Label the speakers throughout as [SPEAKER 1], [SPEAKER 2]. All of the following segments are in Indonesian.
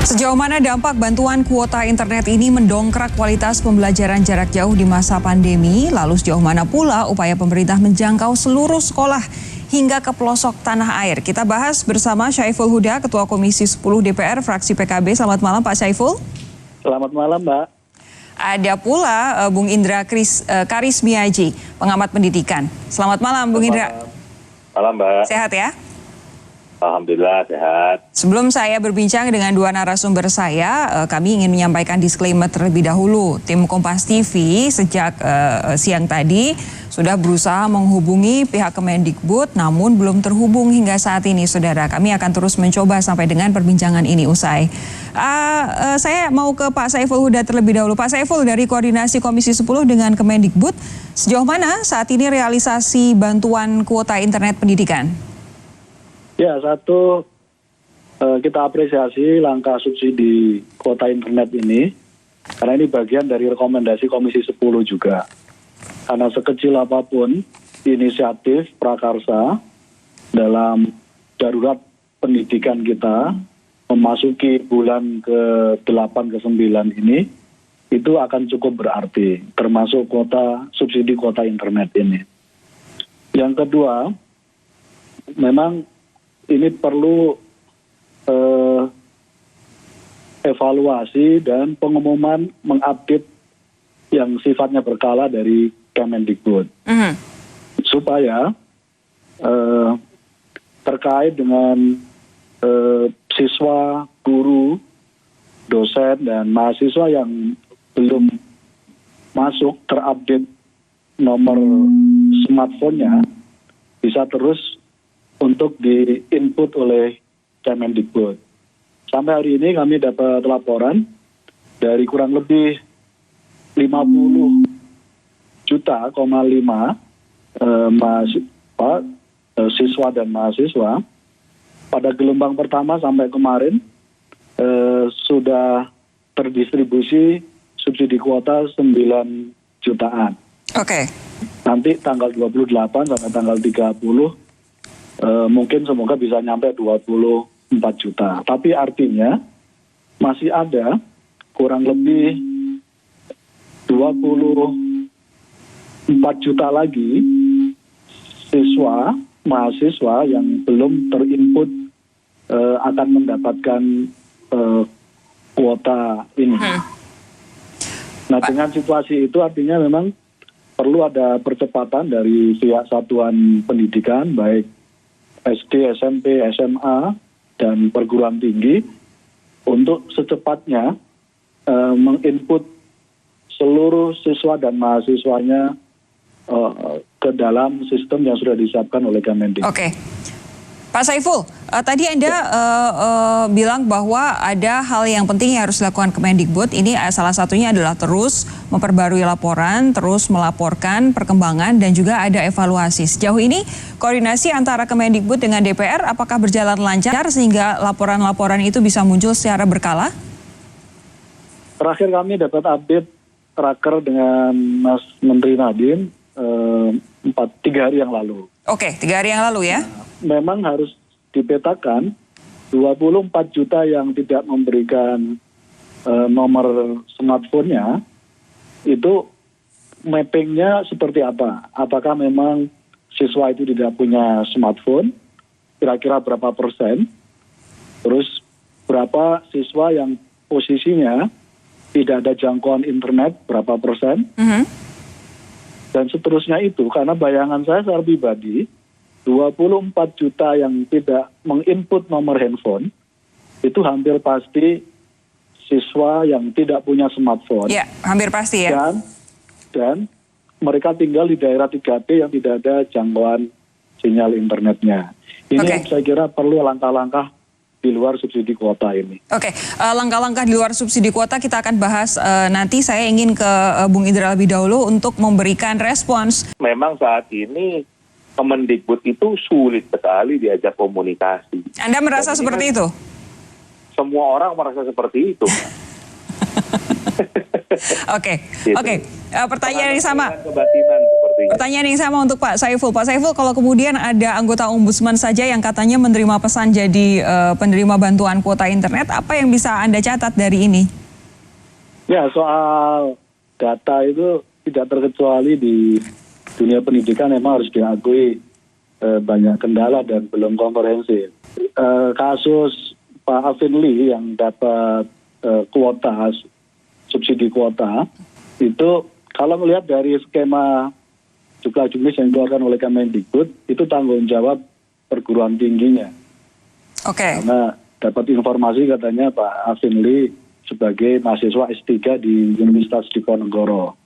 [SPEAKER 1] Sejauh mana dampak bantuan kuota internet ini mendongkrak kualitas pembelajaran jarak jauh di masa pandemi? Lalu sejauh mana pula upaya pemerintah menjangkau seluruh sekolah hingga ke pelosok tanah air? Kita bahas bersama Syaiful Huda, Ketua Komisi 10 DPR, fraksi PKB. Selamat malam Pak Syaiful.
[SPEAKER 2] Selamat malam Mbak.
[SPEAKER 1] Ada pula Bung Indra Karismiaji, pengamat pendidikan. Selamat malam Bung Indra.
[SPEAKER 2] Malam Mbak.
[SPEAKER 1] Sehat ya?
[SPEAKER 2] Alhamdulillah sehat.
[SPEAKER 1] Sebelum saya berbincang dengan dua narasumber saya, kami ingin menyampaikan disclaimer terlebih dahulu. Tim Kompas TV sejak siang tadi sudah berusaha menghubungi pihak Kemendikbud, namun belum terhubung hingga saat ini, saudara. Kami akan terus mencoba sampai dengan perbincangan ini usai. Saya mau ke Pak Syaiful Huda terlebih dahulu. Pak Syaiful, dari koordinasi Komisi 10 dengan Kemendikbud, sejauh mana saat ini realisasi bantuan kuota internet pendidikan?
[SPEAKER 2] Ya, satu, kita apresiasi langkah subsidi kuota internet ini, karena ini bagian dari rekomendasi Komisi 10 juga. Karena sekecil apapun inisiatif prakarsa dalam darurat pendidikan kita, memasuki bulan ke-8, ke-9 ini, itu akan cukup berarti, termasuk subsidi kuota internet ini. Yang kedua, memang ini perlu evaluasi dan pengumuman mengupdate yang sifatnya berkala dari Kemendikbud. Supaya terkait dengan siswa, guru, dosen, dan mahasiswa yang belum masuk terupdate nomor smartphone-nya bisa terus untuk di-input oleh Kemendikbud. Sampai hari ini kami dapat laporan dari kurang lebih 50,5 juta siswa dan mahasiswa pada gelombang pertama sampai kemarin sudah terdistribusi subsidi kuota 9 jutaan.
[SPEAKER 1] Oke.
[SPEAKER 2] Nanti tanggal 28 sampai tanggal 30 mungkin semoga bisa nyampe 24 juta. Tapi artinya masih ada kurang lebih 24 juta lagi siswa, mahasiswa yang belum terinput akan mendapatkan kuota ini. Nah, dengan situasi itu artinya memang perlu ada percepatan dari pihak satuan pendidikan, baik SD, SMP, SMA, dan perguruan tinggi untuk secepatnya menginput seluruh siswa dan mahasiswanya ke dalam sistem yang sudah disiapkan oleh Kemendikbud.
[SPEAKER 1] Oke. Pak Syaiful, tadi Anda bilang bahwa ada hal yang penting yang harus dilakukan Kemendikbud. Ini salah satunya adalah terus memperbarui laporan, terus melaporkan perkembangan, dan juga ada evaluasi. Sejauh ini, koordinasi antara Kemendikbud dengan DPR apakah berjalan lancar sehingga laporan-laporan itu bisa muncul secara berkala?
[SPEAKER 2] Terakhir kami dapat update raker dengan Mas Menteri Nadiem 3 hari yang lalu.
[SPEAKER 1] Oke, 3 hari yang lalu ya?
[SPEAKER 2] Memang harus dipetakan 24 juta yang tidak memberikan nomor smartphone-nya, itu mappingnya seperti apa? Apakah memang siswa itu tidak punya smartphone? Kira-kira berapa persen? Terus berapa siswa yang posisinya tidak ada jangkauan internet, berapa persen? Dan seterusnya itu, karena bayangan saya secara pribadi, 24 juta yang tidak menginput nomor handphone, itu hampir pasti siswa yang tidak punya smartphone.
[SPEAKER 1] Ya, hampir pasti ya.
[SPEAKER 2] Dan mereka tinggal di daerah 3T yang tidak ada jangkauan sinyal internetnya. Ini yang saya kira perlu langkah-langkah di luar subsidi kuota ini.
[SPEAKER 1] Oke, langkah-langkah di luar subsidi kuota kita akan bahas nanti. Saya ingin ke Bung Indra lebih dahulu untuk memberikan respons.
[SPEAKER 3] Memang saat ini Kemendikbud itu sulit sekali diajak komunikasi.
[SPEAKER 1] Anda merasa seperti itu?
[SPEAKER 3] Semua orang merasa seperti itu.
[SPEAKER 1] Oke. Pertanyaan yang sama.
[SPEAKER 3] Kebatinan seperti sepertinya.
[SPEAKER 1] Pertanyaan yang sama untuk Pak Saiful. Pak Saiful, kalau kemudian ada anggota ombudsman saja yang katanya menerima pesan jadi penerima bantuan kuota internet, apa yang bisa Anda catat dari ini?
[SPEAKER 2] Ya, soal data itu tidak terkecuali di dunia pendidikan, memang harus diakui banyak kendala dan belum komprehensif. Kasus Pak Afinli yang dapat kuota, subsidi kuota, itu kalau melihat dari skema jumlah jumlah yang dikeluarkan oleh Kemendikbud, itu tanggung jawab perguruan tingginya.
[SPEAKER 1] Oke.
[SPEAKER 2] Karena dapat informasi katanya Pak Afinli sebagai mahasiswa S3 di Universitas Diponegoro.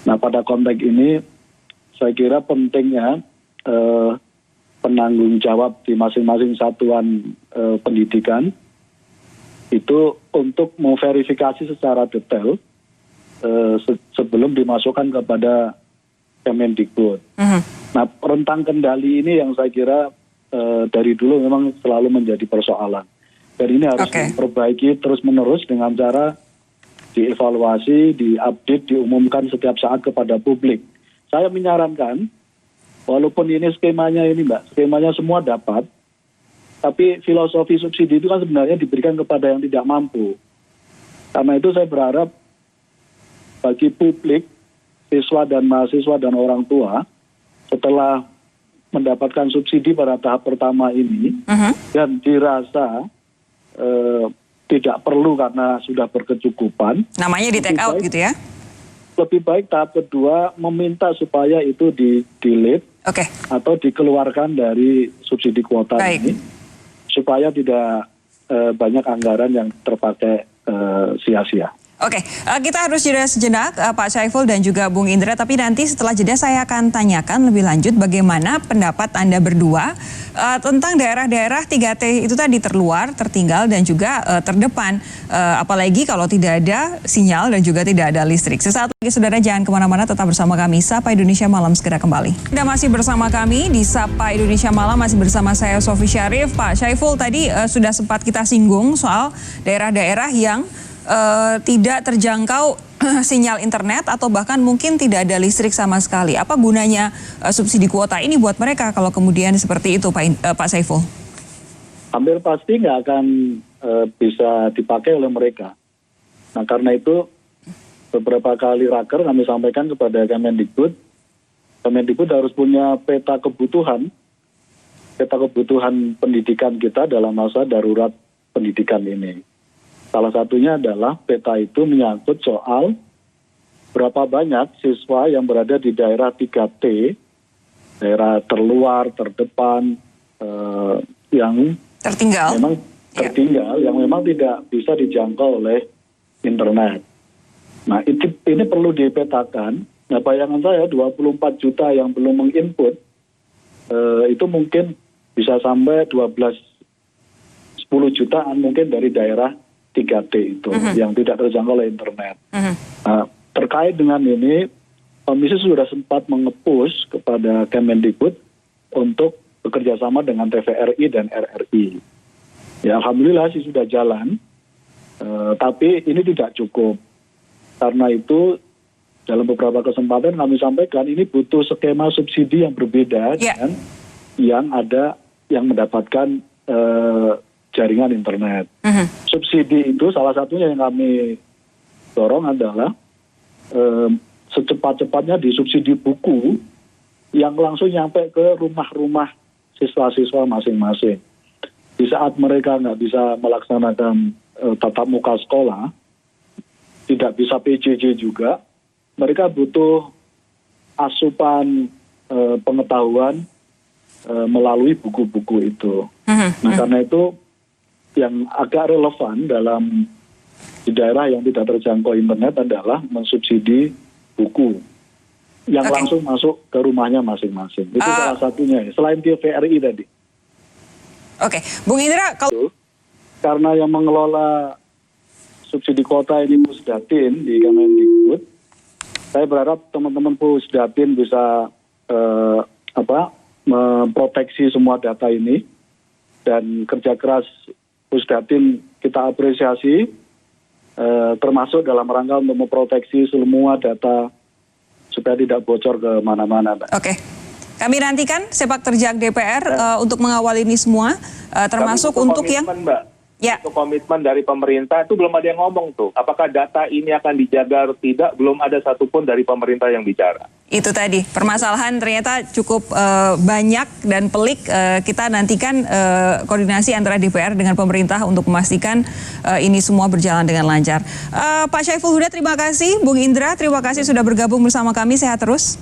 [SPEAKER 2] Nah, pada konteks ini saya kira pentingnya penanggung jawab di masing-masing satuan pendidikan itu untuk memverifikasi secara detail sebelum dimasukkan kepada Kemendikbud. Nah, rentang kendali ini yang saya kira dari dulu memang selalu menjadi persoalan. Dan ini harus diperbaiki terus-menerus dengan cara dievaluasi, diupdate, diumumkan setiap saat kepada publik. Saya menyarankan, walaupun ini skemanya ini Mbak, skemanya semua dapat, tapi filosofi subsidi itu kan sebenarnya diberikan kepada yang tidak mampu. Karena itu saya berharap bagi publik, siswa dan mahasiswa dan orang tua, setelah mendapatkan subsidi pada tahap pertama ini, dan dirasa tidak perlu karena sudah berkecukupan.
[SPEAKER 1] Namanya di take out gitu ya?
[SPEAKER 2] Lebih baik tahap kedua meminta supaya itu di-delete atau dikeluarkan dari subsidi kuota ini, supaya tidak banyak anggaran yang terpakai sia-sia.
[SPEAKER 1] Oke, kita harus jeda sejenak Pak Saiful dan juga Bung Indra, tapi nanti setelah jeda saya akan tanyakan lebih lanjut bagaimana pendapat Anda berdua tentang daerah-daerah 3T itu tadi, terluar, tertinggal dan juga terdepan, apalagi kalau tidak ada sinyal dan juga tidak ada listrik. Sesaat lagi saudara, jangan kemana-mana, tetap bersama kami, Sapa Indonesia Malam segera kembali. Anda masih bersama kami di Sapa Indonesia Malam, masih bersama saya Sofi Syarif. Pak Saiful, tadi sudah sempat kita singgung soal daerah-daerah yang tidak terjangkau sinyal internet atau bahkan mungkin tidak ada listrik sama sekali. Apa gunanya subsidi kuota ini buat mereka kalau kemudian seperti itu, Pak Saiful?
[SPEAKER 2] Hampir pasti nggak akan bisa dipakai oleh mereka. Nah, karena itu beberapa kali raker kami sampaikan kepada Kemendikbud. Kemendikbud harus punya peta kebutuhan pendidikan kita dalam masa darurat pendidikan ini. Salah satunya adalah peta itu menyangkut soal berapa banyak siswa yang berada di daerah 3T, daerah terluar, terdepan, yang
[SPEAKER 1] tertinggal,
[SPEAKER 2] memang tertinggal, yang memang tidak bisa dijangkau oleh internet. Nah, ini perlu dipetakan. Nah, bayangan saya 24 juta yang belum menginput, itu mungkin bisa sampai 10 jutaan mungkin dari daerah 3T itu yang tidak terjangkau oleh internet. Nah, terkait dengan ini, Komisi sudah sempat mengepus kepada Kemendikbud untuk bekerjasama dengan TVRI dan RRI. Ya, alhamdulillah sih sudah jalan, tapi ini tidak cukup. Karena itu dalam beberapa kesempatan kami sampaikan ini butuh skema subsidi yang berbeda dengan yang ada yang mendapatkan jaringan internet. Subsidi itu salah satunya yang kami dorong adalah secepat-cepatnya disubsidi buku yang langsung nyampe ke rumah-rumah siswa-siswa masing-masing. Di saat mereka nggak bisa melaksanakan tatap muka sekolah, tidak bisa PJJ juga, mereka butuh asupan pengetahuan melalui buku-buku itu. Nah, karena itu yang agak relevan dalam di daerah yang tidak terjangkau internet adalah mensubsidi buku yang langsung masuk ke rumahnya masing-masing. Itu salah satunya, selain TVRI tadi.
[SPEAKER 1] Bung Indra,
[SPEAKER 2] karena yang mengelola subsidi kuota ini Pusdatin di Kemendikbud, saya berharap teman-teman Pusdatin bisa memproteksi semua data ini, dan kerja keras Pusdatin kita apresiasi, termasuk dalam rangka untuk memproteksi semua data supaya tidak bocor ke mana-mana, Mbak.
[SPEAKER 1] Oke. Kami nantikan sepak terjang DPR untuk mengawal ini semua, termasuk untuk yang...
[SPEAKER 3] Mbak.
[SPEAKER 1] Ya.
[SPEAKER 3] Untuk komitmen dari pemerintah itu belum ada yang ngomong tuh. Apakah data ini akan dijaga atau tidak, belum ada satupun dari pemerintah yang bicara.
[SPEAKER 1] Itu tadi, permasalahan ternyata cukup banyak dan pelik. Kita nantikan koordinasi antara DPR dengan pemerintah untuk memastikan ini semua berjalan dengan lancar. Pak Syaiful Huda, terima kasih. Bung Indra, terima kasih sudah bergabung bersama kami. Sehat terus.